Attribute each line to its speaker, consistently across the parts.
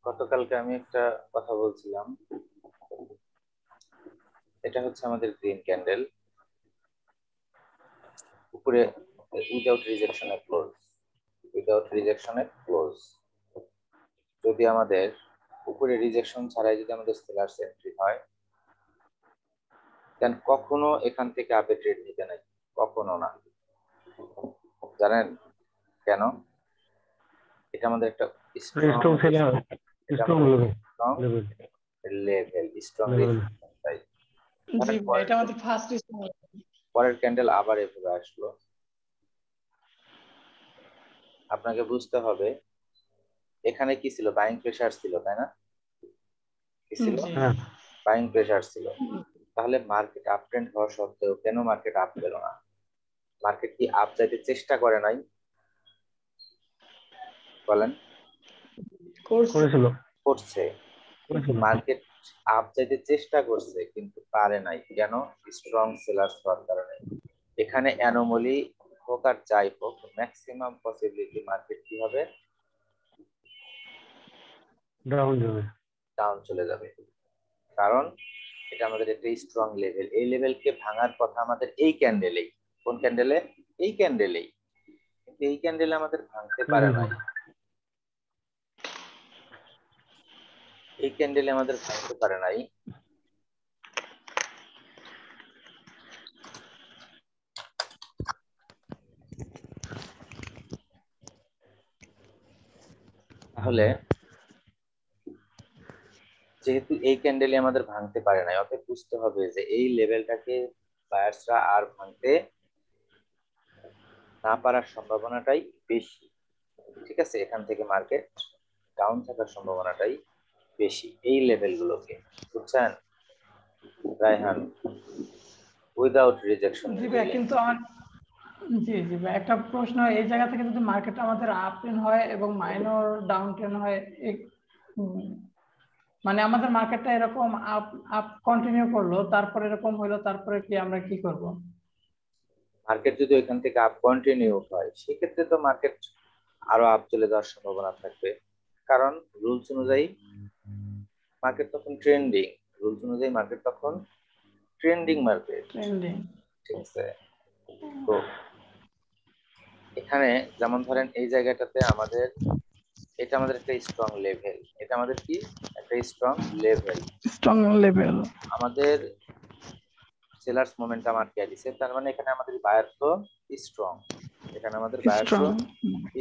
Speaker 1: গতকালকে আমি একটা কথা বলছিলাম, এটা হচ্ছে আমাদের গ্রিন ক্যান্ডেল, উপরে উইদাউট রিজেকশনে ক্লোজ, উইদাউট রিজেকশনে ক্লোজ। যদি আমাদের উপরে রিজেকশন ছাড়াই যদি আমাদের সেলার্স এন্ট্রি হয়, দেন কখনো এখান থেকে আপে ট্রেড নিতে নাই, কখনো না। জানেন কেন? এটা আমাদের একটা strong
Speaker 2: strong seller, strong
Speaker 1: level, strong
Speaker 2: level.
Speaker 1: তাই
Speaker 3: জি ভাই, এটা আমাদের ফার্স্ট স্ট্রং।
Speaker 1: পরের ক্যান্ডেল আবার এভাবে আসলো। আপনাকে বুঝতে হবে এখানে কি ছিল, বাইং প্রেসার ছিল, তাই না? কি ছিল? বাইং প্রেসার ছিল। তাহলে মার্কেট আপ ট্রেন্ড হওয়া সত্ত্বেও কেন মার্কেট আপ পেল না? মার্কেট কি আপ যাইতে চেষ্টা করে নাই? বলেন। করছে। মার্কেট আপ যাইতে চেষ্টা করছে কিন্তু পারে নাই। কেন? স্ট্রং সেলার হওয়ার কারণে। এখানে অ্যানোমালি হোক আর যাই হোক, ম্যাক্সিমাম পসিবিলিটি মার্কেট কি হবে? ডাউন চলে যাবে। কারণ এটা আমাদের একটা স্ট্রং লেভেল। এই লেভেলকে ভাঙার কথা আমাদের এই ক্যান্ডেলেই। কোন ক্যান্ডেলে? এই ক্যান্ডেলেই। কিন্তু এই ক্যান্ডেলে আমাদের ভাঙতে পারে নাই। এই ক্যান্ডেলে আমাদের ভাঙতে পারে নাই। তাহলে যেহেতু এই ক্যান্ডেলে আমাদের ভাঙতে পারে নাই, অতএব বুঝতে হবে যে এই লেভেলটাকে বায়ার্সরা আর ভাঙতে না পারার সম্ভাবনাটাই বেশি। ঠিক আছে, এখান থেকে মার্কেট ডাউন থাকার সম্ভাবনাটাই বেশি এই লেভেলগুলোকে। বুঝছেন রায়হান? Without rejection.
Speaker 3: জি ভাই, কিন্তু আমার জি ভাই, একটা প্রশ্ন, এই জায়গা থেকে যদি মার্কেট আমাদের আপ ট্রেন্ড হয় এবং মাইনর ডাউন ট্রেন্ড হয়, মানে আমাদের মার্কেটটা এরকম আপ আপ কন্টিনিউ করলো, তারপরে এরকম হলো, তারপরে কি আমরা কি করব?
Speaker 1: মার্কেট যদি এখান থেকে আপ কন্টিনিউ হয়, সেক্ষেত্রে তো মার্কেট আরো আপ চলে যাওয়ার সম্ভাবনা থাকবে। কারণ রুলস অনুযায়ী মার্কেট তখন ট্রেন্ডিং। রুলস অনুযায়ী মার্কেট তখন ট্রেন্ডিং মার্কেট। ঠিক আছে। তো এখানে যেমন ধরেন এই জায়গাটাতে আমাদের, এটা আমাদের একটা স্ট্রং লেভেল। এটা আমাদের কি? একটা স্ট্রং লেভেল। আমাদের সেলার্স মোমেন্টাম আটকে দিছে, তার মানে এখানে আমাদের বায়ার তো স্ট্রং। এখানে আমাদের বায়ার তো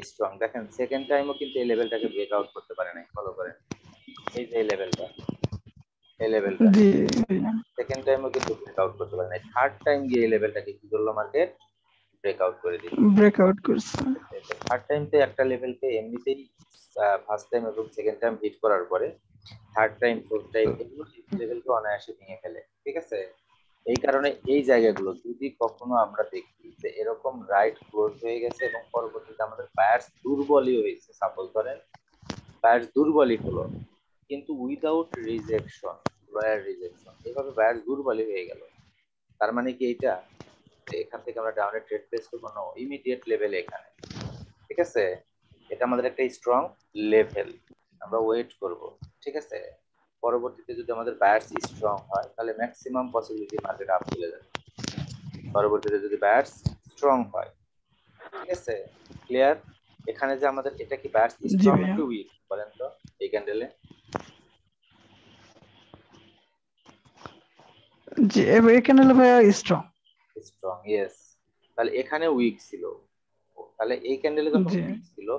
Speaker 1: স্ট্রং। দেখেন সেকেন্ড টাইমও কিন্তু এই লেভেলটাকে ব্রেক আউট করতে পারে নাই। ফলো করেন এই যে লেভেলটা, এই লেভেলটা সেকেন্ড টাইমও কিন্তু ব্রেক আউট করতে পারে নাই। থার্ড টাইম গিয়ে এই লেভেলটাকে কি করলো মার্কেট? ব্রেকআউট করে দিল।
Speaker 4: ব্রেকআউট করছে।
Speaker 1: থার্ড টাইমতে একটা লেভেলকে এমনিতেই ফার্স্ট টাইম এবং সেকেন্ড টাইম হিট করার পরে থার্ড টাইম ফোর্থ টাইম এগুলো লেভেলকে অনায়াসে ভেঙে ফেলে। ঠিক আছে। এই কারণে এই জায়গাগুলো যদি কখনো আমরা দেখি যে এরকম রাইট ক্লোজ হয়ে গেছে এবং পরবর্তীতে আমাদের বায়ার্স দুর্বলই হয়েছে, সাপোজ করেন বায়ার্স দুর্বলই হলো কিন্তু উইদাউট রিজেকশন, লয়ার রিজেকশন, এভাবে বায়ার্স দুর্বলই হয়ে গেল, তার মানে কি এইটা এখান থেকে আমরা ডাউনে ট্রেড প্লেস করবো না, ইমিডিয়েট লেভেলে এখানে। ঠিক আছে, এটা আমাদের একটা স্ট্রং লেভেল, আমরা ওয়েট করব। ঠিক আছে, পরবর্তীতে যদি আমাদের বায়ার্স স্ট্রং হয় তাহলে ম্যাক্সিমাম পসিবিলিটি মার্কেট আপ চলে যাবে, পরবর্তীতে যদি বায়ার্স স্ট্রং হয়। ঠিক আছে, ক্লিয়ার? এখানে যে আমাদের এটা কি বায়ার্স স্ট্রং নাকি উইক বলেন তো এই ক্যান্ডেলে?
Speaker 4: জি, এই ক্যান্ডেলে ভাইয়া স্ট্রং।
Speaker 1: Strong, yes. তাহলে এখানে উইক ছিল, তাহলে এই ক্যান্ডেলে যখন উইক ছিল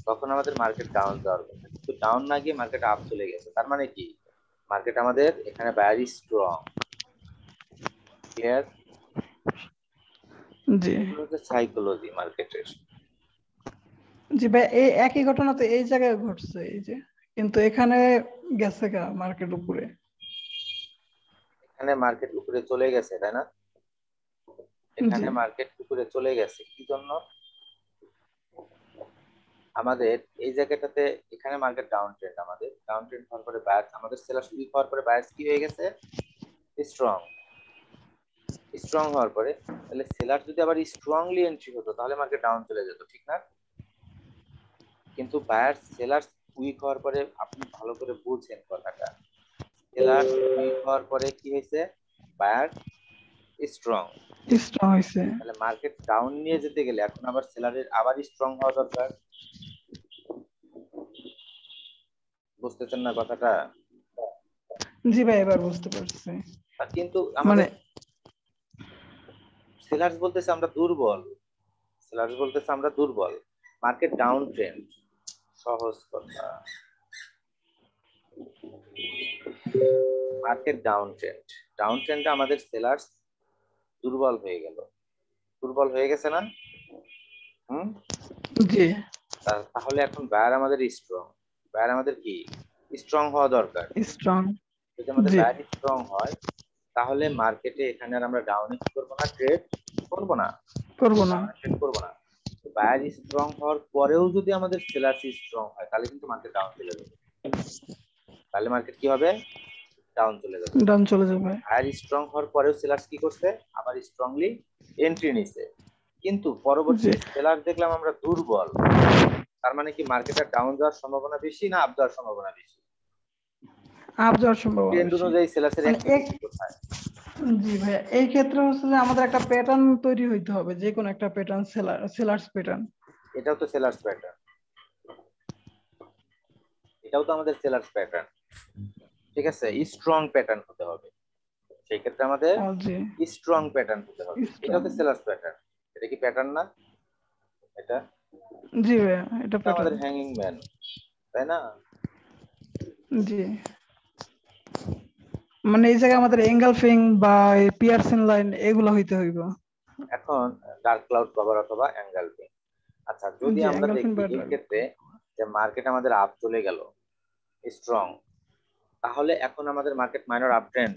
Speaker 1: তখন আমাদের মার্কেট ডাউন যাওয়ার কথা, কিন্তু ডাউন না গিয়ে মার্কেট আপ চলে গেছে। তার মানে কি মার্কেট আমাদের এখানে বায়ার স্ট্রং। ক্লিয়ার?
Speaker 4: জি
Speaker 1: এগুলো হচ্ছে সাইকোলজি মার্কেটের।
Speaker 4: জি ভাই, এই একই ঘটনা তো এই জায়গায় ঘটছে, এই যে, কিন্তু এখানে গেছে গা মার্কেট উপরে।
Speaker 1: এখানে মার্কেট উপরে চলে গেছে, তাই না? এখানে মার্কেট উপরে চলে গেছে কি জন্য? আমাদের এই জায়গাটাতে এখানে মার্কেট ডাউন ট্রেন্ড, আমাদের ডাউন ট্রেন্ড হওয়ার পরে বায়ার্স, আমাদের সেলার্স উইক হওয়ার পরে বায়ার্স কি হয়ে গেছে? স্ট্রং। স্ট্রং হওয়ার পরে তাহলে সেলার যদি আবার স্ট্রংলি এন্ট্রি হতো তাহলে মার্কেট ডাউন চলে যেত, ঠিক না? কিন্তু বায়ার সেলার উইক হওয়ার পরে আপনি ভালো করে বুঝছেন কথাটা, সেলার উইক হওয়ার পরে কি হয়েছে, বায়ার স্ট্রং।
Speaker 4: স্ট্রং হয়েছে।
Speaker 1: তাহলে মার্কেট ডাউন নিয়ে যেতে গেলে এখন আবার সেলারের আবার স্ট্রং হওয়া দরকার। বুঝতেছেন না কথাটা?
Speaker 4: জি ভাই এবার বুঝতে পারছি।
Speaker 1: কিন্তু
Speaker 4: মানে
Speaker 1: আমাদের সেলার্স বলতেছে আমরা দুর্বল, সেলার্স বলতেছে আমরা দুর্বল, মার্কেট ডাউন ট্রেন্ড। সহজ কথা, মার্কেট ডাউন ট্রেন্ড, ডাউন ট্রেন্ডে আমাদের সেলার্স দুর্বল হয়ে গেল, দুর্বল হয়ে গেছে না? হুম।
Speaker 4: জি
Speaker 1: তাহলে এখন বায়ার আমাদের স্ট্রং, বায়ার আমাদের কি স্ট্রং হওয়া দরকার।
Speaker 4: স্ট্রং।
Speaker 1: যদি আমাদের
Speaker 4: জি
Speaker 1: বায়ার স্ট্রং হয় তাহলে মার্কেটে এখানে আর আমরা ডাউনে কি করবো না, ট্রেড করবো না,
Speaker 4: করবো না।
Speaker 1: ডাউনে ট্রেড করবো না। বায়ার স্ট্রং হওয়ার পরেও যদি আমাদের সেলার্স স্ট্রং হয় তাহলে কিন্তু মার্কেট ডাউন চলে যাবে, তাহলে মার্কেট কি হবে, ডাউন চলে যাবে।
Speaker 4: ডাউন চলে যাবে।
Speaker 1: বায়ার স্ট্রং হওয়ার পরেও সেলার্স কি করছে, আবার স্ট্রংলি এন্ট্রি নিছে, কিন্তু
Speaker 4: জি
Speaker 1: পরবর্তীতে সেলার দেখলাম আমরা দুর্বল, তার মানে কি মার্কেটের ডাউন যাওয়ার সম্ভাবনা বেশি না আপ যাওয়ার সম্ভাবনা বেশি?
Speaker 4: আপ যাওয়ার সম্ভাবনা
Speaker 1: ট্রেন্ড
Speaker 4: বেশি।
Speaker 1: অনুযায়ী সেলার্সের
Speaker 4: মানে
Speaker 1: অ্যাক্টিভিটি কোথায়?
Speaker 4: জি ভাইয়া এই ক্ষেত্রে হচ্ছে যে আমাদের একটা প্যাটার্ন তৈরি হইতে হবে, যে কোনো একটা প্যাটার্ন, সেলার্স প্যাটার্ন।
Speaker 1: এটাও তো সেলার্স প্যাটার্ন, এটাও তো আমাদের সেলার্স প্যাটার্ন, ঠিক আছে, স্ট্রং প্যাটার্ন হতে হবে, সেই ক্ষেত্রে আমাদের
Speaker 4: জি
Speaker 1: স্ট্রং প্যাটার্ন হতে হবে। এটাও
Speaker 4: স্ট্রং।
Speaker 1: তো সেলার্স প্যাটার্ন, এটা কি প্যাটার্ন না? এটা
Speaker 4: জি ভাইয়া এটা
Speaker 1: এটা আমাদের
Speaker 4: প্যাটার্ন।
Speaker 1: হ্যাঙ্গিং ম্যান, তাই না?
Speaker 4: জি মানে এই জায়গায় আমাদের এঙ্গেলফিং বা পিয়ারসন লাইন এগুলো হইতে হইব।
Speaker 1: এখন ডার্ক ক্লাউড কভার অথবা অ্যাঙ্গেলফিং। আচ্ছা, যদি
Speaker 4: জি
Speaker 1: আমরা
Speaker 4: এঙ্গেলফিং
Speaker 1: দেখি
Speaker 4: বা
Speaker 1: এই ক্ষেত্রে যে মার্কেট আমাদের আপ চলে গেল স্ট্রং, তাহলে এখন আমাদের মার্কেট মাইনর আপ ট্রেন্ড,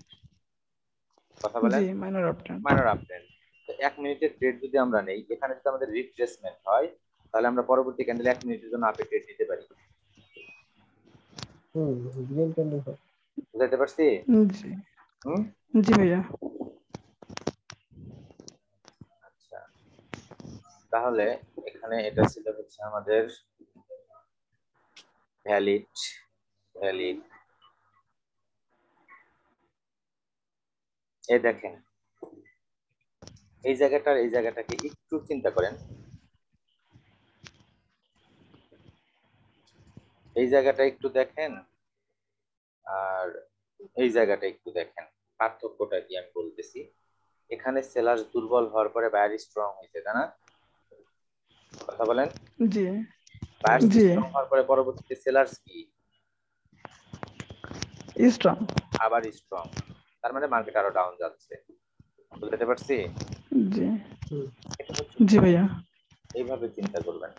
Speaker 1: কথা বলেন,
Speaker 4: জি minor uptrend.
Speaker 1: Minor up trend. তো 1 মিনিটের ট্রেড যদি আমরা নেই, এখানে যদি আমাদের রিট্রেসমেন্ট হয় তাহলে আমরা পরবর্তী ক্যান্ডেল 1 মিনিটের জন্য আপে ট্রেড নিতে পারি। বুঝাইতে পারছি?
Speaker 4: জি
Speaker 1: হুম।
Speaker 4: জি ভাইয়া।
Speaker 1: আচ্ছা, তাহলে এখানে এটা ছিল হচ্ছে আমাদের ভ্যালিড, ভ্যালিড। এই দেখেন এই জায়গাটার এই জায়গাটাকে একটু চিন্তা করেন, এই জায়গাটা একটু দেখেন আর এই জায়গাটা একটু দেখেন, পার্থক্যটা কি আমি বলতেছি। এখানে সেলার্স দুর্বল হওয়ার পরে বায়ার স্ট্রং হয়েছে, তাই না? কথা বলেন।
Speaker 4: জি
Speaker 1: বায়ার
Speaker 4: জি
Speaker 1: স্ট্রং হওয়ার পরে পরবর্তীতে সেলার্স কি
Speaker 4: স্ট্রং।
Speaker 1: আবার স্ট্রং, তার মানে মার্কেট আরো ডাউন যাচ্ছে। বুঝতে পারছি?
Speaker 4: জি
Speaker 1: এটা হচ্ছে
Speaker 4: জি ভাইয়া।
Speaker 1: এইভাবে চিন্তা করবেন।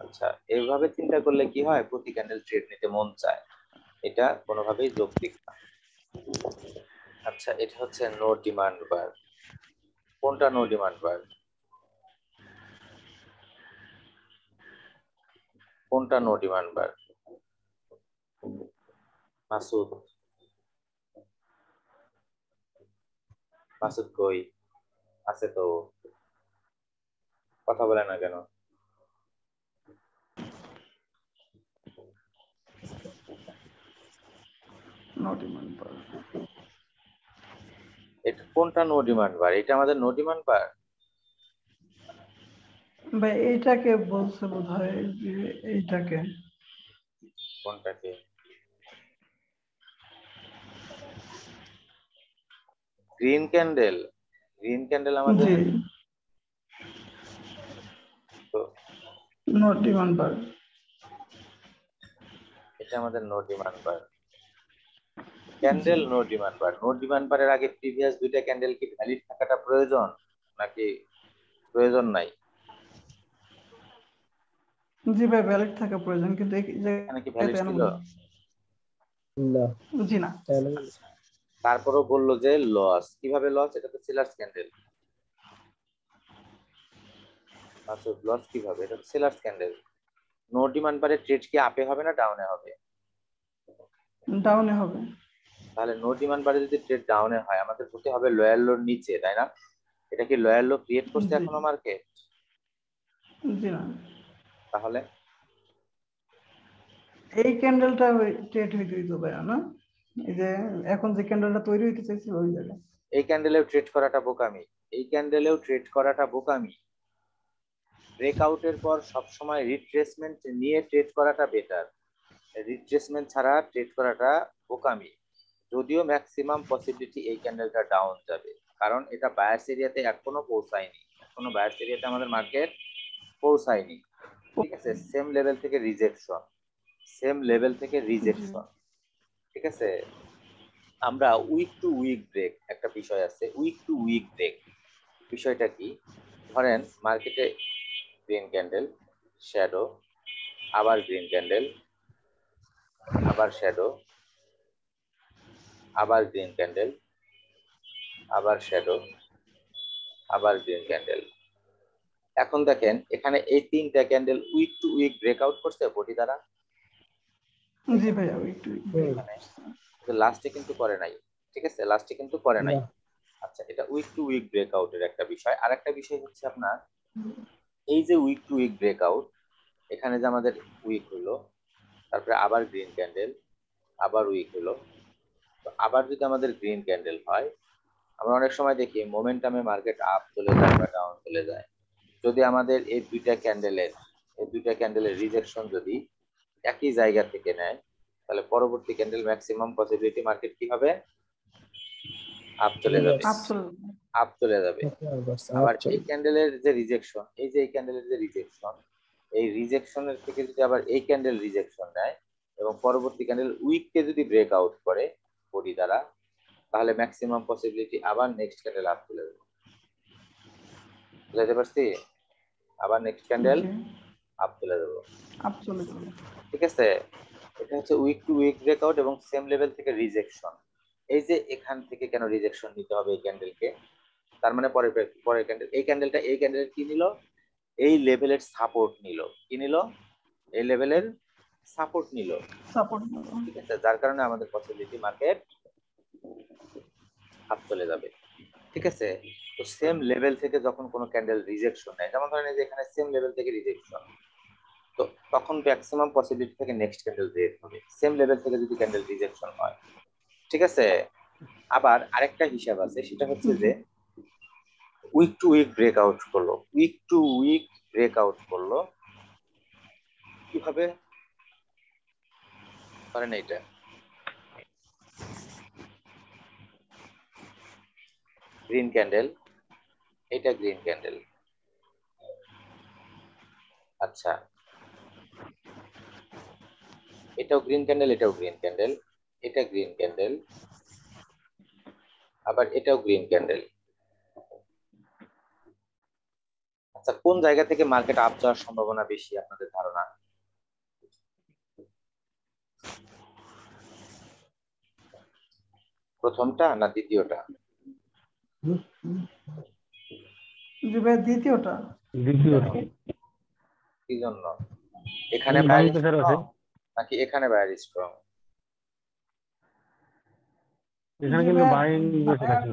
Speaker 1: আচ্ছা, এইভাবে চিন্তা করলে কি হয়, প্রতি ক্যান্ডেল ট্রেড নিতে মন চায়, এটা কোনোভাবেই যৌক্তিক না। আচ্ছা, এটা হচ্ছে নো ডিমান্ড বার। কোনটা নো ডিমান্ড বার? কোনটা নো ডিমান্ড বার? মাসুদ, মাসুদ কই আছে তো, কথা বলে না কেন?
Speaker 4: নট ডিমান্ড বার।
Speaker 1: এটা কোনটা নো ডিমান্ড বার? এটা আমাদের নো ডিমান্ড বার।
Speaker 4: ভাই এইটাকে বলছে বোধহয়, যে এইটাকে।
Speaker 1: কোনটাকে? গ্রিন ক্যান্ডেল, গ্রিন ক্যান্ডেল আমাদের
Speaker 4: জি
Speaker 1: তো,
Speaker 4: নট ডিমান্ড বার।
Speaker 1: এটা আমাদের নো ডিমান্ড বার।
Speaker 4: জি
Speaker 1: ক্যান্ডেল নো ডিমান্ড বার, নো ডিমান্ড বারের আগে প্রিভিয়াস দুইটা ক্যান্ডেল কি ভ্যালিড থাকাটা প্রয়োজন নাকি প্রয়োজন নাই?
Speaker 4: জি ভাই ভ্যালিড থাকা প্রয়োজন, কিন্তু এই
Speaker 1: এখানে কি
Speaker 4: জায়গায়
Speaker 1: ভ্যালিড
Speaker 4: তো
Speaker 1: ছিল?
Speaker 4: এমন
Speaker 2: না।
Speaker 4: জি না।
Speaker 1: আচ্ছা, তারপরও বললো যে লস, কিভাবে লস? এটা তো সেলার্স ক্যান্ডেল। মাসুদ লস কিভাবে? এটা তো সেলার্স ক্যান্ডেল। নো ডিমান্ড বারে ট্রেড কি আপে হবে না ডাউনে হবে?
Speaker 4: ডাউনে হবে।
Speaker 1: তাহলে নো ডিমান্ড বারে যদি ট্রেড ডাউনে হয় আমাদের হতে হবে লোয়ার লোর নিচে, তাই না? এটা কি লোয়ার লো ক্রিয়েট করছে
Speaker 4: জি
Speaker 1: এখনো মার্কেট?
Speaker 4: জি না।
Speaker 1: তাহলে
Speaker 4: এই ক্যান্ডেলটা ট্রেড হইতে হইতো ভাইয়া না? এই যে এখন যে ক্যান্ডেলটা তৈরি হইতে চাইছে ওই জায়গায়।
Speaker 1: এই ক্যান্ডেলেও ট্রেড করাটা বোকামি, এই ক্যান্ডেলেও ট্রেড করাটা বোকামি। ব্রেকআউটের পর সবসময় রিট্রেসমেন্ট নিয়ে ট্রেড করাটা বেটার, রিট্রেসমেন্ট ছাড়া ট্রেড করাটা বোকামি। যদিও ম্যাক্সিমাম পসিবিলিটি এই ক্যান্ডেলটা ডাউন যাবে, কারণ এটা বায়ার্স এরিয়াতে এখনো পৌঁছায়নি, এখনো বায়ার্স এরিয়াতে আমাদের মার্কেট পৌঁছায়নি। ঠিক আছে, সেম লেভেল থেকে রিজেকশন, সেম লেভেল থেকে রিজেকশন। ঠিক আছে, আমরা উইক টু উইক ব্রেক একটা বিষয় আছে, উইক টু উইক ব্রেক বিষয়টা কি? ধরেন মার্কেটে গ্রিন ক্যান্ডেল, শ্যাডো, আবার গ্রিন ক্যান্ডেল, আবার শ্যাডো, আবার গ্রিন ক্যান্ডেল, আবার শ্যাডো, আবার গ্রিন ক্যান্ডেল। এখন দেখেন এখানে এই তিনটা candle weak to weak breakout করছে বডি দ্বারা।
Speaker 4: জি ভাইয়া একটু
Speaker 1: লাস্টে কিন্তু করে নাই। ঠিক আছে, লাস্টে কিন্তু করে নাই। আচ্ছা, এটা উইক টু উইক ব্রেকআউটের একটা বিষয়। আর একটা বিষয় হচ্ছে আপনার এই যে উইক টু উইক ব্রেকআউট, এখানে যে আমাদের উইক হলো, তারপরে আবার গ্রিন ক্যান্ডেল, আবার উইক হলো, আবার যদি আমাদের গ্রিন ক্যান্ডেল হয়, আমরা অনেক সময় দেখি মোমেন্টামে মার্কেট আপ চলে যায় বা ডাউন চলে যায়। যদি আমাদের এই দুইটা ক্যান্ডেলের রিজেকশন যদি একই জায়গা থেকে নেয়, তাহলে পরবর্তী ক্যান্ডেল ম্যাক্সিমাম পসিবিলিটি মার্কেট কি হবে? আপ চলে যাবে, আপ চলে যাবে। আবার এই ক্যান্ডেলের যে রিজেকশন, এই যে এই ক্যান্ডেলের যে রিজেকশন, এই রিজেকশনের থেকে যদি আবার এই ক্যান্ডেল রিজেকশন নেয় এবং পরবর্তী ক্যান্ডেল উইককে যদি ব্রেকআউট করে বডি দ্বারা, তাহলে ম্যাক্সিমাম পসিবিলিটি আবার নেক্সট ক্যান্ডেল আপ চলে যাবে। বুঝতে পারছি? আবার নেক্সট ক্যান্ডেল আপ চলে যাবে,
Speaker 4: আপ চলে যাবে।
Speaker 1: ঠিক আছে, এটা হচ্ছে উইক টু উইক ব্রেকআউট এবং সেম লেভেল থেকে রিজেকশন। এই যে এখান থেকে কেন রিজেকশন নিতে হবে এই ক্যান্ডেলকে? তার মানে পরের ক্যান্ডেল, এই ক্যান্ডেলটা এই ক্যান্ডেল কি নিল? এই লেভেলের সাপোর্ট নিল। কি নিল? এই লেভেলের সাপোর্ট নিল।
Speaker 4: সাপোর্ট।
Speaker 1: ঠিক আছে, যার কারণে আমাদের পসিবিলিটি মার্কেট আপ চলে যাবে। ঠিক আছে, তো সেম লেভেল থেকে যখন কোনো ক্যান্ডেল রিজেকশন নেয়, যেমন ধরেন এই যে এখানে সেম লেভেল থেকে রিজেকশন, তো তখন ম্যাক্সিমাম পসিবিলিটি থেকে নেক্সট ক্যান্ডেল ব্রেক হবে সেম লেভেল থেকে যদি ক্যান্ডেল রিজেকশন হয়। ঠিক আছে, আবার আরেকটা হিসাব আছে, সেটা হচ্ছে যে উইক টু উইক ব্রেকআউট করলো, উইক টু উইক ব্রেকআউট করলো কিভাবে? ধরেন এইটা গ্রিন ক্যান্ডেল, এটা গ্রিন ক্যান্ডেল। আচ্ছা, এটাও গ্রিন ক্যান্ডেল, এটাও গ্রিন ক্যান্ডেল, এটা গ্রিন ক্যান্ডেল, আবার এটাও গ্রিন ক্যান্ডেল। আচ্ছা, কোন জায়গা থেকে মার্কেট আপ যাওয়ার সম্ভাবনা বেশি আপনাদের ধারণা? প্রথমটা না দ্বিতীয়টা?
Speaker 4: জি ভাই দ্বিতীয়টা।
Speaker 1: কি জন্য? এখানে বায়ার স্ট্রং নাকি এখানে বায়ার স্ট্রং?
Speaker 2: এখানে কিন্তু বাইং বেশি আছে।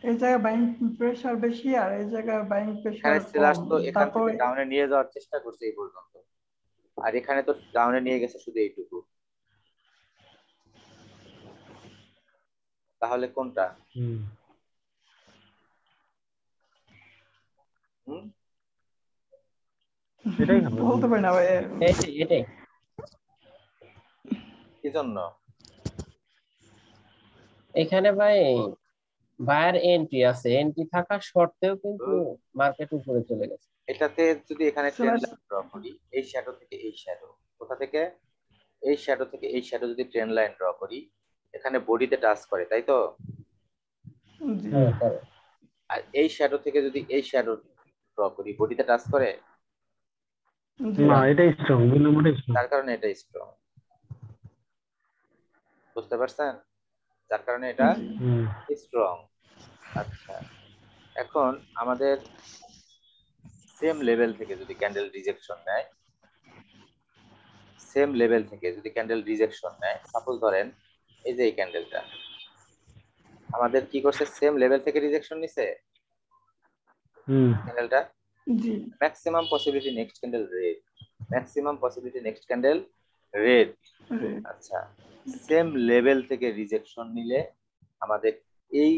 Speaker 4: এই জায়গায় বাইং প্রেসার বেশি আর এই জায়গায় বাইং প্রেসার
Speaker 1: এখানে সেলার্স তো এখান
Speaker 4: তারপর
Speaker 1: থেকে ডাউনে নিয়ে যাওয়ার চেষ্টা করছে এই পর্যন্ত, আর এখানে তো ডাউনে নিয়ে গেছে শুধু এইটুকু। তাহলে কোনটা?
Speaker 2: এটাই
Speaker 4: বলতে পারি না ভাই।
Speaker 5: এটাই
Speaker 1: কি জন্য?
Speaker 5: এখানে ভাই বায়ার এন্ট্রি আছে, এন্ট্রি থাকা সত্ত্বেও কিন্তু মার্কেট উপরে চলে গেছে।
Speaker 1: এটাতে যদি এখানে ট্রেন্ড লাইন ড্র করি, এই শ্যাডো থেকে এই শ্যাডো, কোথা থেকে? এই শ্যাডো থেকে এই শ্যাডো যদি ট্রেন্ড লাইন ড্র করি, এখানে বডিতে টাচ করে, তাই তো? আর এই শ্যাডো থেকে যদি এই শ্যাডো ড্র করি, বডিতে টাচ করে
Speaker 2: না, এটাই স্ট্রং, দুই নম্বরটাই স্ট্রং।
Speaker 1: তার কারণে এটা স্ট্রং। বুঝতে পারছেন? যার কারণে এটা স্ট্রং। আচ্ছা, এখন আমাদের সেম লেভেল থেকে যদি ক্যান্ডেল রিজেকশন নেয়, সেম লেভেল থেকে যদি ক্যান্ডেল রিজেকশন নেয়, সাপোজ ধরেন এই যে এই ক্যান্ডেলটা আমাদের কি করছে, সেম লেভেল থেকে রিজেকশন নিছে ক্যান্ডেলটা, maximum possibility next candle red. Maximum possibility next candle red. আচ্ছা, সেম লেভেল থেকে রিজেকশন নিলে আমাদের এই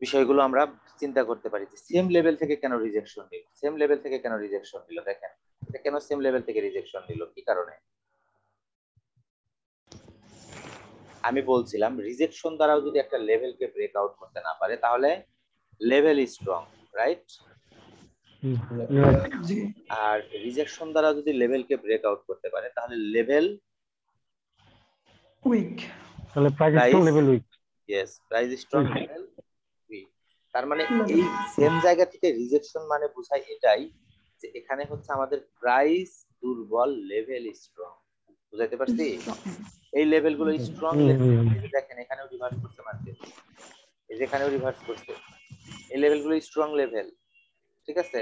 Speaker 1: বিষয়গুলো আমরা চিন্তা করতে পারি যে সেম লেভেল থেকে কেন রিজেকশন নিল, সেম লেভেল থেকে কেন রিজেকশন নিল। দেখেন এটা কেন সেম লেভেল থেকে রিজেকশন নিল, কি কারণে। আমি বলছিলাম রিজেকশন দ্বারাও যদি একটা লেভেলকে ব্রেক আউট করতে না পারে তাহলে লেভেল স্ট্রং, রাইট।
Speaker 4: জি
Speaker 1: আর রিজেকশন দ্বারা যদি লেভেলকে ব্রেক আউট করতে পারে তাহলে লেভেল
Speaker 4: উইক,
Speaker 2: তাহলে price strong level weak.
Speaker 1: Yes, price strong level weak. তার মানে এই সেম জায়গা থেকে রিজেকশন মানে বোঝায় এটাই যে এখানে হচ্ছে আমাদের প্রাইস দুর্বল, লেভেল স্ট্রং। বুঝাইতে পারছি? এই লেভেলগুলো স্ট্রং লেভেল। দেখেন এখানেও রিভার্স করতে মার্কেট, এই যেখানেও রিভার্স করতে, এই লেভেলগুলো স্ট্রং লেভেল, ঠিক আছে।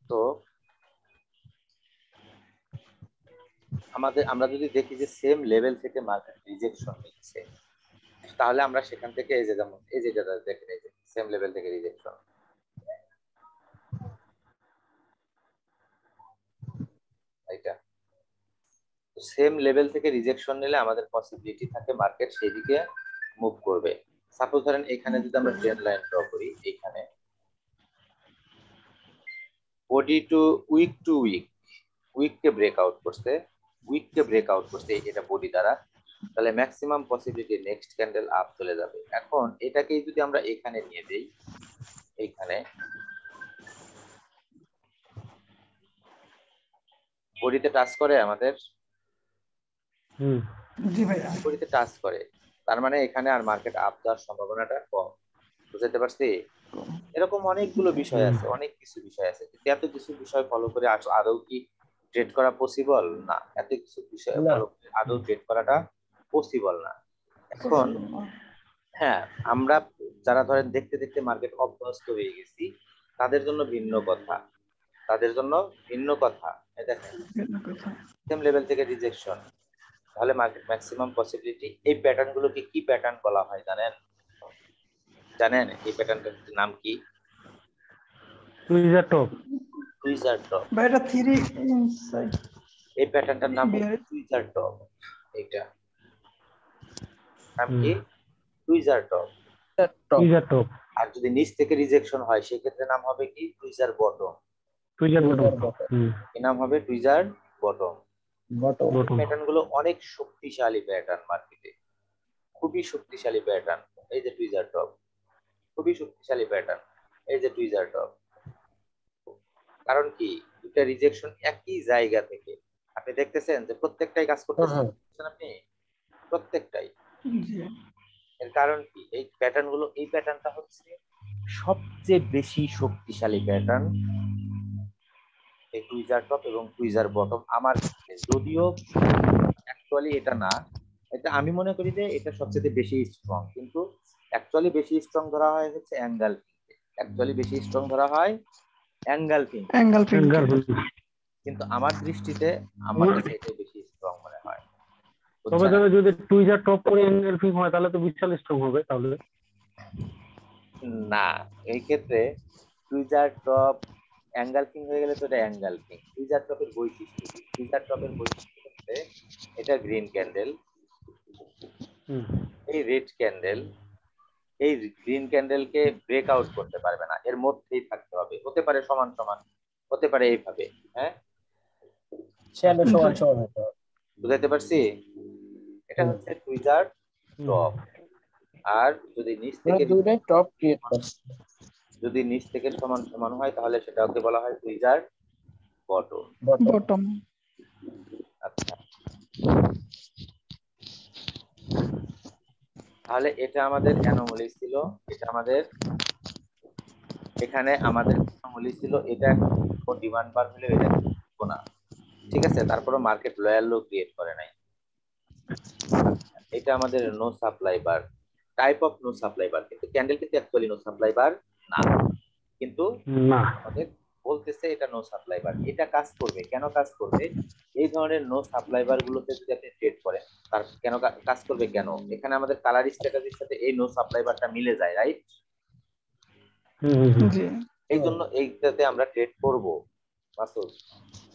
Speaker 1: তো আমরা যদি দেখি যে সেম লেভেল থেকে মার্কেট রিজেকশন নিচ্ছে তাহলে আমরা সেখান থেকে এই যে যেমন এই যে দেখেন এই যে সেম লেভেল থেকে রিজেকশন, এইটা সেম লেভেল থেকে রিজেকশন নিলে আমাদের পসিবিলিটি থাকে মার্কেট সেই দিকে মুভ করবে। সাপোজ ধরেন এখানে যদি আমরা ট্রেন্ড লাইন ড্র করি, এইখানে বডি টু উইক উইককে ব্রেকআউট করছে, এটা বডি দ্বারা, তাহলে maximum possibility next candle up চলে যাবে। এখন এটাকেই যদি আমরা এখানে নিয়ে দেই, এইখানে বডিতে টাচ করে আমাদের,
Speaker 4: জি ভাইয়া,
Speaker 1: বডিতে টাচ করে, তার মানে এখানে আর মার্কেট আপ যাওয়ার সম্ভাবনাটা কম। বুঝতে পারছি? এরকম অনেকগুলো বিষয় আছে, অনেক কিছু বিষয় আছে, কিন্তু এত কিছু বিষয় ফলো করে আদৌ কি ট্রেড করা পসিবল না, এত কিছু বিষয় ফলো করে আদৌ ট্রেড করাটা পসিবল না। এখন হ্যাঁ, আমরা যারা ধরেন দেখতে দেখতে মার্কেট অভ্যস্ত হয়ে গেছি তাদের জন্য ভিন্ন কথা, দেখেন সেম লেভেল থেকে রিজেকশন, তাহলে মার্কেট ম্যাক্সিমাম পসিবিলিটি। এই প্যাটার্ন গুলোকে কি প্যাটার্ন বলা হয় জানেন এই প্যাটার্নটার নাম কি?
Speaker 2: Tweezer top.
Speaker 4: ভাই এটা 3 ইনসাইড,
Speaker 1: এই প্যাটার্নটার নাম টুইজার টপ। এটা নাম কি? Tweezer top. আর যদি নিচ থেকে রিজেকশন হয় সেই ক্ষেত্রে নাম হবে কি? Tweezer bottom. নাম হবে টুইজার বটম। প্যাটার্ন গুলো অনেক শক্তিশালী প্যাটার্ন মার্কেটে, খুবই শক্তিশালী প্যাটার্ন। এই যে টুইজার টপ, খুবই শক্তিশালী প্যাটার্ন। এই যে টুইজার টপ, কারণ কি দুটা রিজেকশন একই জায়গা থেকে, আপনি দেখতেছেন যে প্রত্যেকটাই কাজ করতেছেন আপনি, প্রত্যেকটাই। এর কারণ কি? এই প্যাটার্ন গুলো, এই প্যাটার্নটা হচ্ছে সবচেয়ে বেশি শক্তিশালী প্যাটার্ন, এই টুইজার টপ এবং টুইজার বটম। আমার যদিও অ্যাকচুয়ালি এটা না, এটা আমি মনে করি যে এটা সবচেয়ে বেশি স্ট্রং, কিন্তু অ্যাকচুয়ালি বেশি স্ট্রং ধরা হয় হচ্ছে অ্যাঙ্গেল ফিঙ্কে, অ্যাকচুয়ালি বেশি স্ট্রং ধরা হয় অ্যাঙ্গেল ফিঙ্ক, কিন্তু আমার দৃষ্টিতে আমার কাছে এটাই বেশি স্ট্রং মনে হয়।
Speaker 2: তবে যদি টুইজার টপ করে অ্যাঙ্গেল ফিঙ্ক হয় তাহলে তো বিশাল স্ট্রং হবে। তাহলে
Speaker 1: না, এই ক্ষেত্রে টুইজার টপ অ্যাঙ্গেল ফিঙ্ক হয়ে গেলে তো এটা অ্যাঙ্গেল ফিঙ্ক। টুইজার টপের বৈশিষ্ট্য কি? টুইজার টপের বৈশিষ্ট্য হচ্ছে এটা গ্রিন ক্যান্ডেল, এই রেড ক্যান্ডেল, এই গ্রিন ক্যান্ডেলকে ব্রেকআউট করতে পারবে না, এর মধ্যেই থাকতে হবে। হতে পারে সমান সমান, হতে পারে এইভাবে, হ্যাঁ
Speaker 5: শ্যাডো সমান সমান হতে হবে।
Speaker 1: বুঝাইতে পারছি? এটা হচ্ছে টুইজার টপ। আর যদি নিচ থেকে
Speaker 5: দুইটাই টপ ক্রিয়েট করছে,
Speaker 1: যদি নিচ থেকে সমান সমান হয় তাহলে সেটাকে বলা হয় টুইজার
Speaker 4: বটম।
Speaker 1: আচ্ছা, তাহলে এটা আমাদের অ্যানোমালি ছিল, এটা আমাদের এখানে আমাদের অ্যানোমালি ছিল, এটা এখন ডিমান্ড বার হলে এটা না, ঠিক আছে। তারপরে মার্কেট লয়াল লো ক্রিয়েট করে নাই। এটা আমাদের no supply bar, type of no supply bar, কিন্তু ক্যান্ডেল কিন্তু অ্যাকচুয়ালি নো সাপ্লাই বার না, কিন্তু আমাদের বলতেছে এটা নো সাপ্লাই বার। এটা কাজ করবে, কেন কাজ করবে? এই ধরনের নো সাপ্লাই বার গুলোতে যদি আপনি ট্রেড করেন, তার কেন কাজ করবে? কেন? এখানে আমাদের কালার স্ট্র্যাটেজির সাথে এই নো সাপ্লাই বারটা মিলে যায়, রাইট? এই জন্য এইটাতে আমরা ট্রেড করব মাসুদ।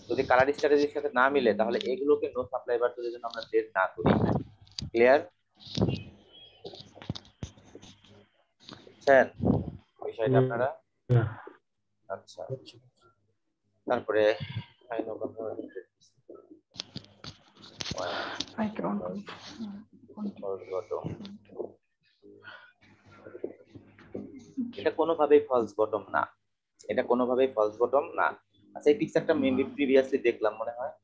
Speaker 1: যদি কালার স্ট্র্যাটেজির সাথে না মিলে তাহলে এগুলোকে নো সাপ্লাই বার তৈরির জন্য আমরা ট্রেড না করি। ক্লিয়ার? বুঝছেন বিষয়টা আপনারা? আচ্ছা, তারপরে এটা কোনোভাবেই ফলস বটম না, এটা কোনোভাবেই ফলস বটম না। আচ্ছা, এই পিকচারটা মেবি প্রিভিয়াসলি দেখলাম মনে হয়,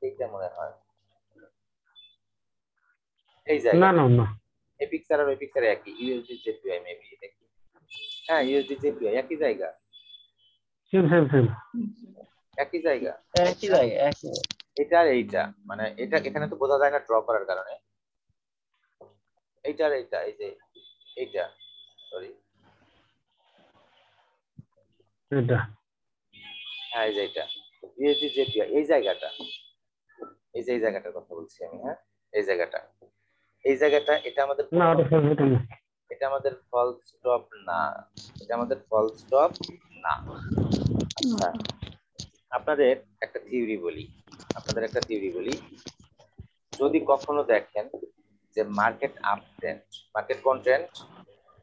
Speaker 1: এইটা মনে হয় এই জায়গা।
Speaker 2: না না না,
Speaker 1: এই পিকচার আর ওই পিকচার একই, ইউএসডি জেপিআই মেবি এটা কি? হ্যাঁ, ইউএসডি জেপিআই একই জায়গা,
Speaker 2: সেম সেম সেম।
Speaker 1: একই জায়গা,
Speaker 5: একই জায়গায় একই।
Speaker 1: এটা আর এইটা, মানে এটা এখানে তো বোঝা যায় না ড্র করার কারণে। এইটা আর এইটা, এই যে এইটা, সরি,
Speaker 2: এটা
Speaker 1: হ্যাঁ এই যে এইটা ইউএসডি জেপিআই, এই জায়গাটা, এই যে এই জায়গাটার কথা বলছি আমি। হ্যাঁ, এই জায়গাটা, এই জায়গাটা, এটা আমাদের
Speaker 2: না, ওটা ফলস বটম না।
Speaker 1: এটা আমাদের ফলস স্টপ না, এটা আমাদের ফলস স্টপ না। আচ্ছা, আপনাদের একটা থিওরি বলি, যদি কখনো দেখেন যে মার্কেট আপ ট্রেন্ড, মার্কেট কোন ট্রেন্ড?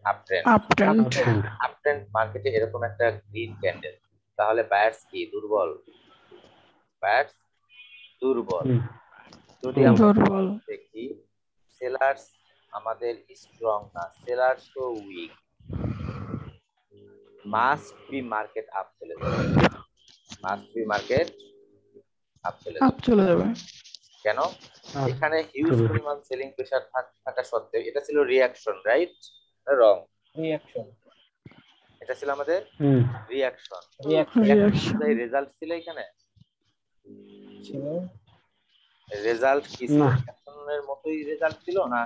Speaker 1: আপ ট্রেন্ড মার্কেটে এরকম একটা গ্রিন ক্যান্ডেল, তাহলে বায়ার্স কি দুর্বল? বায়ার্স দুর্বল। যদি আমরা দেখি সেলার্স আমাদের স্ট্রং না, সেলার্স তো weak, must be market up চলে যাবে, মাস্ট বি মার্কেট আপ চলে যাবে। কেন? এখানে হিউজ পরিমাণ সেলিং প্রেসার থাকা সত্ত্বেও এটা ছিল রিঅ্যাকশন, রাইট? রং?
Speaker 5: রিঅ্যাকশন,
Speaker 1: এটা ছিল আমাদের রিঅ্যাকশন। রেজাল্ট ছিল এখানে,
Speaker 5: ছিল
Speaker 1: রেজাল্ট কি ছিল? রিঅ্যাকশনের মতোই রেজাল্ট ছিল না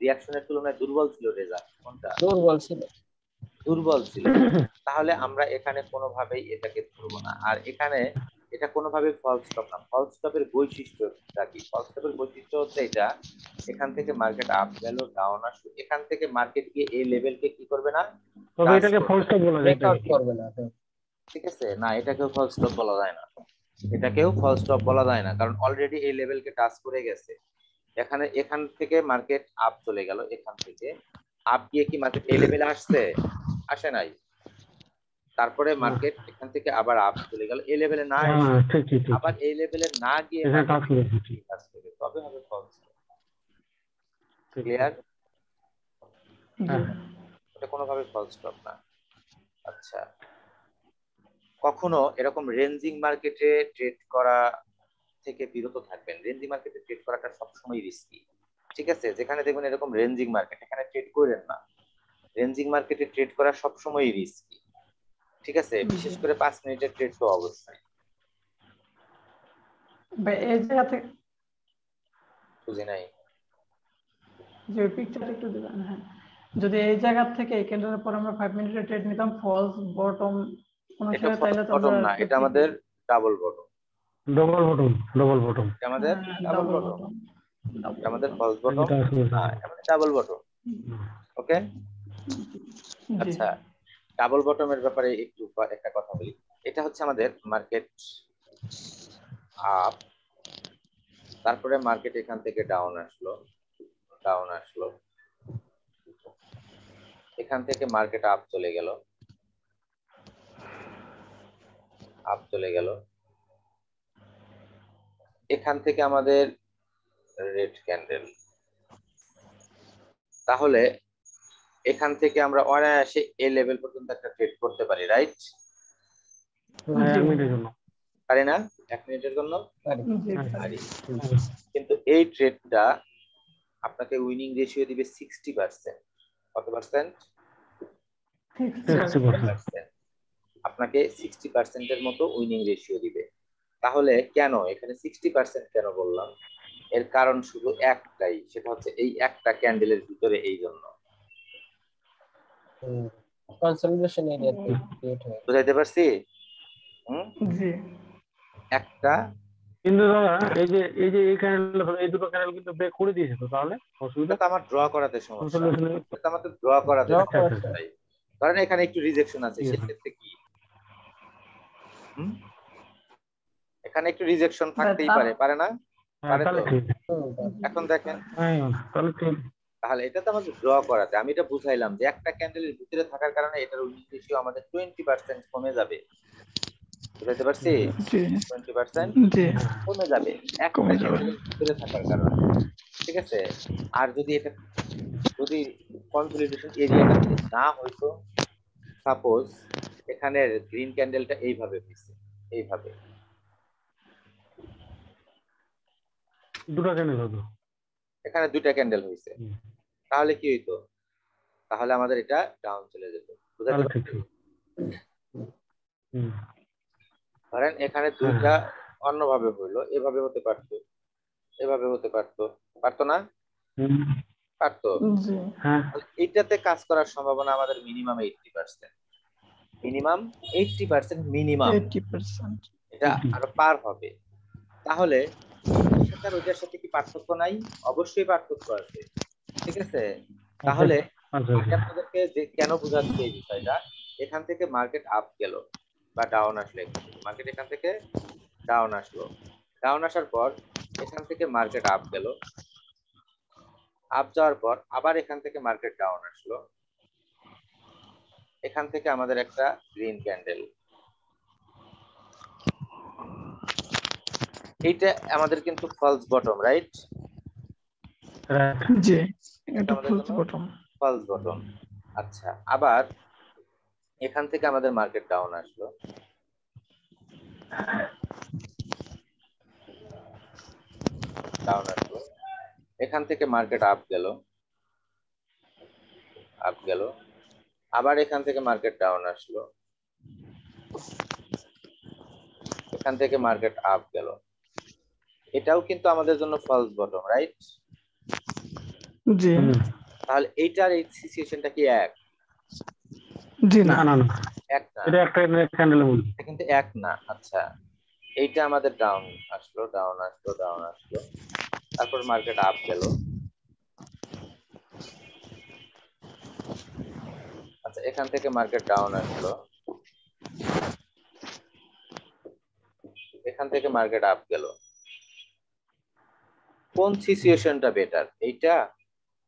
Speaker 1: রিঅ্যাকশনের তুলনায় দুর্বল ছিল রেজাল্ট? কোনটা? দুর্বল ছিল। তাহলে আমরা এখানে কোনোভাবেই এটাকে ধরবো না। আর এখানে এটা কোনোভাবেই ফলস স্টপ না। ফলস স্টপের বৈশিষ্ট্যটা কি? ফলস স্টপের বৈশিষ্ট্য হচ্ছে এটা, এখান থেকে মার্কেট আপ গেল, ডাউন আসলো, এখান থেকে মার্কেট গিয়ে এই লেভেলকে কি করবে না,
Speaker 2: তবে এটাকে ফলস স্টপ বলা যায়,
Speaker 5: ব্রেকআউট করবে না।
Speaker 1: ঠিক আছে? না, এটাকেও ফলস স্টপ বলা যায় না, এটাকেও ফলস স্টপ বলা যায় না, কারণ অলরেডি এই লেভেলকে টাচ করে গেছে। এখান থেকে মার্কেট আপ চলে গেল, এখান থেকে আপ গিয়ে কি মার্কেট এই লেভেলে আসছে? আসে নাই। তারপরে মার্কেট এখান থেকে আবার আপ চলে গেল, এই লেভেলে না এসে আবার এই লেভেলে না গিয়ে তবে হবে ফলস। ক্লিয়ার? এটা কোনোভাবে ফলস স্টপ না। আচ্ছা, কখনো এরকম রেঞ্জিং মার্কেটে ট্রেড করা থেকে বিরত থাকবেন। রেঞ্জিং মার্কেটে ট্রেড করাটা সবসময় রিস্কি, ঠিক আছে? যেখানে দেখবেন এরকম রেঞ্জিং মার্কেট, এখানে ট্রেড করেন না। রেঞ্জিং মার্কেটে ট্রেড করা সবসময় রিস্কি, ঠিক আছে? বিশেষ করে 5 মিনিটের ট্রেড তো অবশ্যই।
Speaker 3: এই জায়গা থেকে
Speaker 1: বুঝি নাই,
Speaker 3: যে পিকচারটা একটু দিবেন। হ্যাঁ, যদি এই জায়গা থেকে এই ক্যান্ডেলের পর আমরা 5 মিনিটের ট্রেড নিতাম ফলস বটম কোন সময়, তাহলে তো
Speaker 1: বটম না, এটা আমাদের ডাবল বটম, এটা আমাদের ডাবল বটম, এটা আমাদের ফলস বটম না, এটা আমাদের ডাবল বটম। ওকে, আচ্ছা, ডাবল বটমের ব্যাপারে একটু একটা কথা বলি। এটা হচ্ছে আমাদের মার্কেট আপ, তারপরে মার্কেট এখান থেকে ডাউন আসলো, এখান থেকে মার্কেট আপ চলে গেল, এখান থেকে আমাদের রেড ক্যান্ডেল, তাহলে এখান থেকে আমরা অনায়াসে এই লেভেল পর্যন্ত একটা ট্রেড করতে পারি, রাইট? পারি না? 1 মিনিটের জন্য পারি। কিন্তু এই ট্রেডটা আপনাকে উইনিং রেশিও দিবে 60%। কত পার্সেন্ট? 60%। আপনাকে 60% এর মতো উইনিং রেশিও দিবে। তাহলে কেন এখানে 60% কেন বললাম? এর কারণ শুধু একটাই, সেটা হচ্ছে এই একটা ক্যান্ডেলের ভিতরে, এই জন্য।
Speaker 5: কনসলিডেশন এরিয়া ক্রিয়েট হয়,
Speaker 1: বুঝাইতে পারছি?
Speaker 3: জি।
Speaker 1: একটা
Speaker 2: কিন্তু দাদা এই যে এই ক্যান্ডেল, এই দুটো ক্যান্ডেল কিন্তু ব্রেক করে দিয়েছে, তো তাহলে অসুবিধা?
Speaker 1: তো আমার ড্র করাতে সমস্যা, এটা আমাদের ড্র করাতে সমস্যা। ধরেন এখানে একটু রিজেকশন আছে, সেক্ষেত্রে কি এখানে একটু রিজেকশন থাকতেই পারে না? পারে তো। এখন দেখেন তাহলে এটা তো আমাদের ড্র করাতে আমি এটা বুঝাইলাম যে একটা ক্যান্ডেলের ভিতরে থাকার কারণে এটার উইনিং রেশিও আমাদের 20% কমে যাবে, বুঝাইতে পারছি? 20% কমে যাবে একটা ক্যান্ডেলের ভিতরে থাকার কারণে, ঠিক আছে? আর যদি কনসলিডেশন এরিয়াটা না হইতো, সাপোজ এখানের গ্রিন ক্যান্ডেলটা এইভাবে হইছে, এইভাবে
Speaker 2: দুটো ক্যান্ডেল হতো,
Speaker 1: এখানে দুইটা ক্যান্ডেল হইছে, তাহলে কি হইতো? তাহলে আমাদের এটা ডাউন চলে যেত, বুঝাতে পারছি? ধরেন এখানে দুইটা অন্যভাবে হইলো, এভাবে হতে পারতো, এভাবে হতে পারতো, পারতো না? পারতো। এইটাতে কাজ করার সম্ভাবনা আমাদের মিনিমাম 80%, মিনিমাম 80%, মিনিমাম
Speaker 4: 80%।
Speaker 1: এটা আরো পার হবে। তাহলে ওইটার সাথে কি পার্থক্য নাই? অবশ্যই পার্থক্য আছে, ঠিক আছে? তাহলে আমি আপনাদেরকে যে কেন বোঝাচ্ছি এই বিষয়টা, এখান থেকে মার্কেট আপ গেল বা ডাউন আসলো, মার্কেট এখান থেকে ডাউন আসলো, ডাউন আসার পর এখান থেকে মার্কেট আপ গেল, আপ যাওয়ার পর আবার এখান থেকে মার্কেট ডাউন আসলো, এখান থেকে আমাদের একটা গ্রিন ক্যান্ডেল, এইটা আমাদের কিন্তু ফলস বটম, রাইট?
Speaker 4: জি, এটা ফলস বটম।
Speaker 1: False bottom. আচ্ছা, আবার এখান থেকে আমাদের মার্কেট ডাউন আসলো, ডাউন আসলো, এখান থেকে মার্কেট আপ গেল, আপ গেল, আবার এখান থেকে মার্কেট ডাউন আসলো, এখান থেকে মার্কেট আপ গেল, এটাও কিন্তু আমাদের জন্য ফলস বটম, রাইট?
Speaker 4: জি।
Speaker 1: তাহলে এইটার এই সিচুয়েশনটা কি এক?
Speaker 4: জি না,
Speaker 1: এক না,
Speaker 2: এটা একটা ক্যান্ডেলের মধ্যে
Speaker 1: কিন্তু এক না। আচ্ছা, এইটা আমাদের ডাউন আসলো, ডাউন আসলো, ডাউন আসলো, তারপর মার্কেট আপ গেল। আচ্ছা, এখান থেকে মার্কেট ডাউন আসলো, এখান থেকে মার্কেট আপ গেল। কোন সিচুয়েশনটা বেটার? এইটা,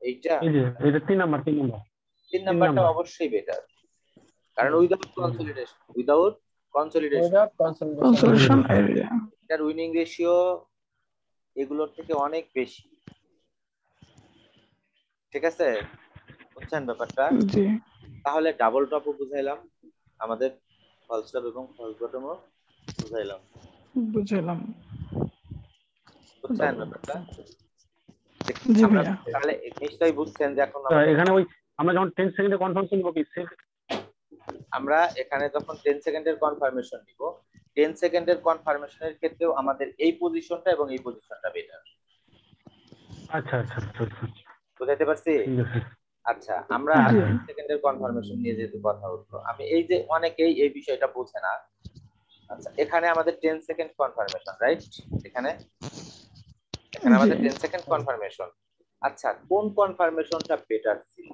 Speaker 1: এইটা?
Speaker 2: এটা 3 নাম্বার।
Speaker 1: 3 নাম্বারটা অবশ্যই বেটার, কারণ without consolidation, without consolidation
Speaker 4: area
Speaker 1: এটার উইনিং রেশিও এগুলোর থেকে অনেক বেশি, ঠিক আছে? বুঝছেন ব্যাপারটা?
Speaker 4: জি।
Speaker 1: তাহলে ডাবল টপও বুঝাইলাম, আমাদের ফলস টপ এবং ফলস বটমও বুঝাইলাম,
Speaker 4: বুঝলাম।
Speaker 1: বুঝছেন ব্যাপারটা?
Speaker 4: জি
Speaker 1: আমরা
Speaker 4: ভাইয়া।
Speaker 1: তাহলে নিশ্চয়ই বুঝছেন যে এখন
Speaker 2: এখানে ওই আমরা যখন 10 সেকেন্ডে কনফার্মেশন নিব, কি
Speaker 1: আমরা এখানে যখন 10 সেকেন্ডের কনফার্মেশন নিব, 10 সেকেন্ডের কনফার্মেশনের ক্ষেত্রেও আমাদের এই পজিশনটা এবং এই পজিশনটা বেটার।
Speaker 2: আচ্ছা আচ্ছা আচ্ছা,
Speaker 1: বুঝাইতে পারছি?
Speaker 2: ঠিক আছে।
Speaker 1: আচ্ছা, আমরা 10 সেকেন্ডের কনফার্মেশন নিয়ে যেহেতু কথা উঠলো, আমি এই যে অনেকেই এই বিষয়টা বোঝে না। আচ্ছা, এখানে আমাদের 10 সেকেন্ড কনফার্মেশন, রাইট? এখানে আমাদের 10 সেকেন্ড কনফার্মেশন। আচ্ছা, কোন কনফার্মেশনটা বেটার ছিল?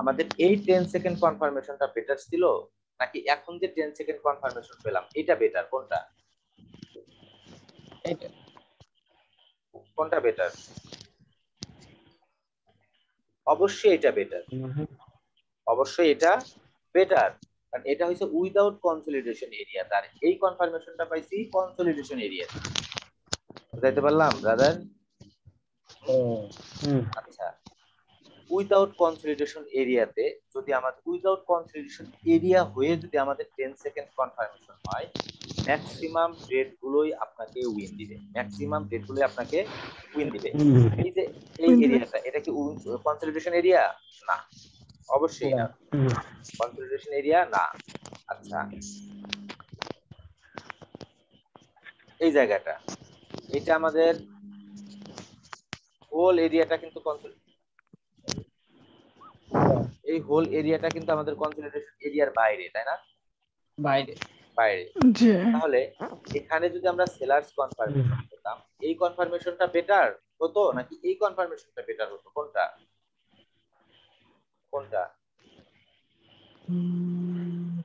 Speaker 1: আমাদের এই 10 সেকেন্ড কনফার্মেশনটা বেটার ছিল, নাকি এখন যে 10 সেকেন্ড কনফার্মেশন পেলাম এটা বেটার? কোনটা? কোনটা বেটার? অবশ্যই এটা বেটার, অবশ্যই এটা বেটার, কারণ এটা হচ্ছে উইদাউট কনসলিডেশন এরিয়া, তার এই কনফার্মেশনটা পাইছি কনসলিডেশন এরিয়া। বুঝাইতে পারলাম ব্রাদার? আচ্ছা, উইদাউট কনসলিডেশন এরিয়াতে যদি আমাদের উইদাউট কনসলিডেশন এরিয়া হয়ে যদি আমাদের 10 সেকেন্ড কনফার্মেশন হয়, ম্যাক্সিমাম ট্রেড গুলোই আপনাকে উইন দিবে, ম্যাক্সিমাম ট্রেড গুলোই আপনাকে উইন দিবে। এই যে এই এরিয়াটা, এটা কি কনসলিডেশন এরিয়া? না, অবশ্যই না, কনসলিডেশন এরিয়া না। আচ্ছা, এই জায়গাটা, এটা আমাদের হোল এরিয়াটা কিন্তু এই হোল এরিয়াটা কিন্তু আমাদের কনসলিডেশন এরিয়ার বাইরে, তাই না?
Speaker 5: বাইরে।
Speaker 1: বাইরে। তাহলে এখানে যদি আমরা সেলার্স কনফার্মেশন পেতাম, এই কনফার্মেশনটা বেটার হতো নাকি এই কনফার্মেশনটা বেটার হতো? কোনটা? কোনটা?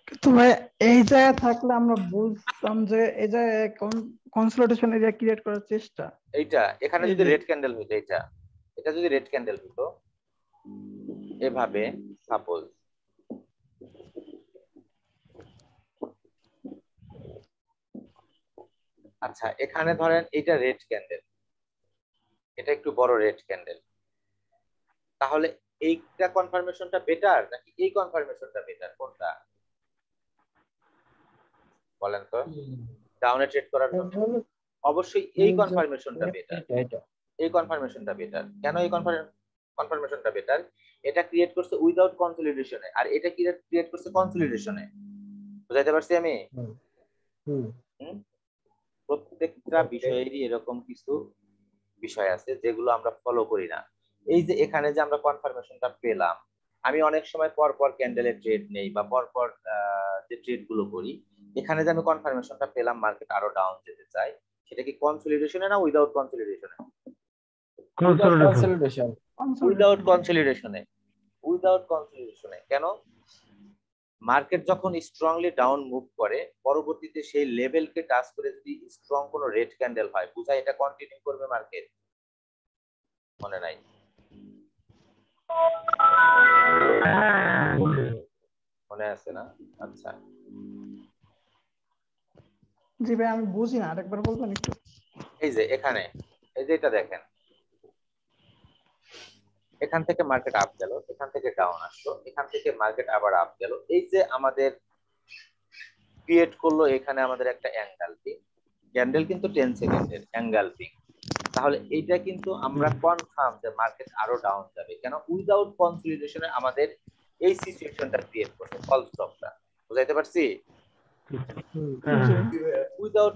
Speaker 4: কিন্তু ভাই এই জায়গায় থাকলে আমরা বুঝতাম যে এই জায়গায় কনসলিডেশন এরিয়া ক্রিয়েট করার চেষ্টা।
Speaker 1: এইটা এখানে
Speaker 4: এই
Speaker 1: যদি
Speaker 4: যে
Speaker 1: রেড ক্যান্ডেল হইতো, এটা যদি রেড ক্যান্ডেল হতো এভাবে, সাপোজ আচ্ছা এখানে ধরেন এটা রেড ক্যান্ডেল, এটা একটু বড় রেড ক্যান্ডেল, তাহলে এইটা কনফার্মেশনটা বেটার নাকি এই কনফার্মেশনটা বেটার, কোনটা বলেন তো ডাউনে ট্রেড করার জন্য? অবশ্যই এই কনফার্মেশনটা বেটার,
Speaker 5: এটা
Speaker 1: এই কনফার্মেশনটা বেটার। কেন এই কনফার্মেশনটা বেটার? এটা ক্রিয়েট করছে উইদাউট কনসলিডেশনে, আর এটা ক্রিয়েট করছে কনসলিডেশনে। বুঝাইতে পারছি আমি?
Speaker 5: হুম
Speaker 1: প্রত্যেকটা বিষয়েরই এরকম কিছু বিষয় আছে যেগুলো আমরা ফলো করি না। এই যে এখানে যে আমরা কনফার্মেশনটা পেলাম, আমি অনেক সময় পর পর ক্যান্ডেলের ট্রেড নেই বা পর পর যে ট্রেড গুলো করি, এখানে যে আমি কনফার্মেশনটা পেলাম মার্কেট আরো ডাউন যেতে চাই, সেটা কি কনসলিডেশনে না উইদাউট কনসলিডেশনে?
Speaker 5: কনসলিডেশন।
Speaker 1: উইদাউট কনসলিডেশনে। উইদাউট কনসলিডেশনে কেন? মার্কেট যখন স্ট্রংলি ডাউন মুভ করে, পরবর্তীতে সেই লেভেলকে টাচ করে যদি স্ট্রং কোনো রেড ক্যান্ডেল হয়, বুঝায় এটা কন্টিনিউ করবে মার্কেট। মনে নাই? মনে আছে না? আচ্ছা
Speaker 4: জি ভাই আমি বুঝি না, আরেকবার বলবেন একটু?
Speaker 1: এই যে এখানে, এই যে এটা দেখেন, এখান থেকে মার্কেট আপ গেল, এখান থেকে ডাউন আসলো, এখান থেকে মার্কেট আবার আপ গেল, এই যে আমাদের ক্রিয়েট করলো এখানে আমাদের একটা অ্যাঙ্গেল পিং ক্যান্ডেল, কিন্তু 10 সেকেন্ডের অ্যাঙ্গেল পিং। তাহলে এইটা কিন্তু আমরা কনফার্ম যে মার্কেট আরো ডাউন যাবে। কেন? উইদাউট কনসলিডেশনে আমাদের এই সিচুয়েশনটা ক্রিয়েট করছে ফলস স্টপটা। বুঝাইতে পারছি? উইদাউট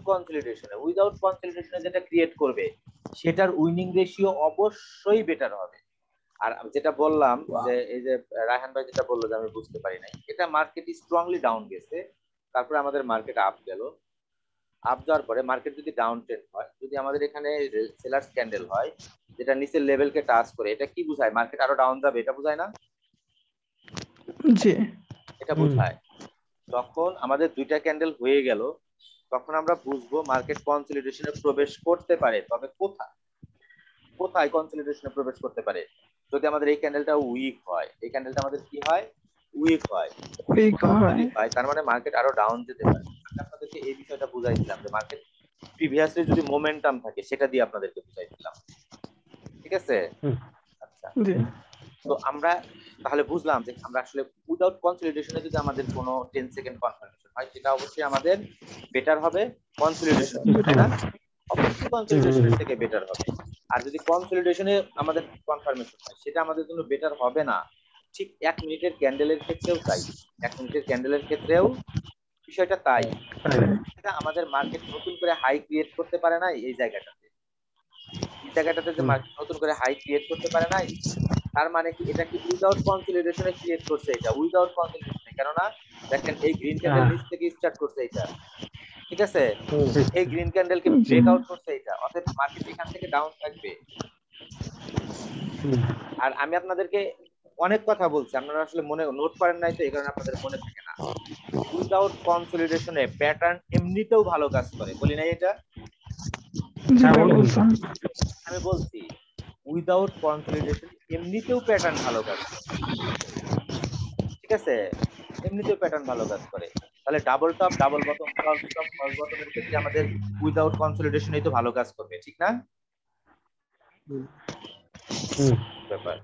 Speaker 1: কনসলিডেশনে যেটা ক্রিয়েট করবে সেটার উইনিং রেশিও অবশ্যই বেটার হবে। আর যেটা বললাম যে এই যে রায়হান ভাই যেটা বললো যে আমি বুঝতে পারি নাই, এটা মার্কেট স্ট্রংলি ডাউন গেছে, তারপরে আমাদের মার্কেট আপ গেল, আপ যাওয়ার পরে মার্কেট যদি ডাউন ট্রেন্ড হয়, যদি আমাদের এখানে সেলার্স ক্যান্ডেল হয় যেটা নিচের লেভেলকে টাচ করে, এটা কি বোঝায়? মার্কেট আরো ডাউন যাবে, এটা বোঝায় না?
Speaker 4: জি
Speaker 1: এটা বোঝায়। যখন আমাদের দুইটা ক্যান্ডেল হয়ে গেল, তখন আমরা বুঝবো মার্কেট কনসলিডেশনে প্রবেশ করতে পারে, তবে কোথায় কোথায় কনসলিডেশনে প্রবেশ করতে পারে? যদি আমাদের এই ক্যান্ডেলটা উইক হয়, এই ক্যান্ডেলটা আমাদের কি হয়? উইক হয়। তার মানে মার্কেট আরো ডাউন যেতে পারে। আমি আপনাদেরকে এই বিষয়টা বুঝাইছিলাম যে মার্কেট প্রিভিয়াসলি যদি মোমেন্টাম থাকে সেটা দিয়ে আপনাদেরকে বুঝাইছিলাম, ঠিক আছে? আচ্ছা
Speaker 4: জি
Speaker 1: তো আমরা তাহলে বুঝলাম যে আমরা আসলে উইদাউট কনসলিডেশনে যদি আমাদের কোনো 10 সেকেন্ড কনফার্মেশন হয়, সেটা অবশ্যই আমাদের বেটার হবে কনসলিডেশন, তাই না? অবশ্যই কনসলিডেশনের থেকে বেটার হবে। আর যদি কনসলিডেশনে আমাদের কনফার্মেশন হয়, সেটা আমাদের জন্য বেটার হবে না। ঠিক 1 মিনিটের ক্যান্ডেলের ক্ষেত্রেও তাই, 1 মিনিটের ক্যান্ডেলের ক্ষেত্রেও বিষয়টা তাই। এটা আমাদের মার্কেট নতুন করে হাই ক্রিয়েট করতে পারে না এই জায়গাটাতে, এই জায়গাটাতে যে মার্কেট নতুন করে হাই ক্রিয়েট করতে পারে নাই, তার মানে কি এটা কি উইদাউট কনসলিডেশনে ক্রিয়েট করছে? এটা উইদাউট কনসলিডেশনে, কেননা দেখেন এই গ্রিন ক্যান্ডেল নিচ থেকে স্টার্ট করছে এটা, ঠিক আছে? এই গ্রিন ক্যান্ডেলকে ব্রেকআউট করছে এটা, অতএব মার্কেট এখান থেকে ডাউন থাকবে। আর আমি আপনাদেরকে অনেক কথা বলছি, আপনারা আসলে মনে নোট করেন নাই, তো এই কারণে আপনাদের মনে থাকে না। উইদাউট কনসলিডেশনে প্যাটার্ন এমনিতেও ভালো কাজ করে, বলি নাই এটা? আমি বলছি উইদাউট কনসলিডেশন এমনিতেও প্যাটার্ন ভালো কাজ করে, ঠিক আছে? এমনিতেও প্যাটার্ন ভালো কাজ করে। তাহলে double top, double bottom, false top, false বটমের ক্ষেত্রে আমাদের উইদাউট কনসলিডেশনই তো ভালো কাজ করবে, ঠিক না? ব্যাপার।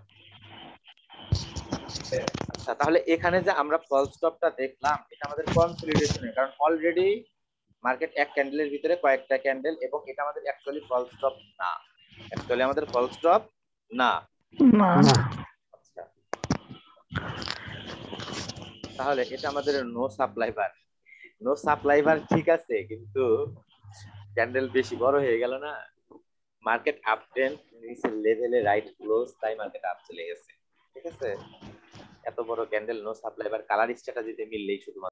Speaker 1: আচ্ছা তাহলে এখানে যে আমরা ফলস টপটা দেখলাম, এটা আমাদের কনসলিডেশনে, কারণ অলরেডি মার্কেট এক ক্যান্ডেলের ভিতরে কয়েকটা ক্যান্ডেল, এবং এটা আমাদের অ্যাকচুয়ালি ফলস টপ না, অ্যাকচুয়ালি আমাদের ফলস টপ না। আচ্ছা তাহলে এটা আমাদের নো সাপ্লাই বার, ঠিক আছে, কিন্তু ক্যান্ডেল বেশি বড় হয়ে গেল না, মার্কেট আপ ট্রেন্ড, নিচের লেভেলে রাইট ক্লোজ, তাই মার্কেট আপ চলে গেছে, ঠিক আছে? এত বড় ক্যান্ডেল নো সাপ্লাই বার কালার স্ট্র্যাটেজিতে মিললেই শুধুমাত্র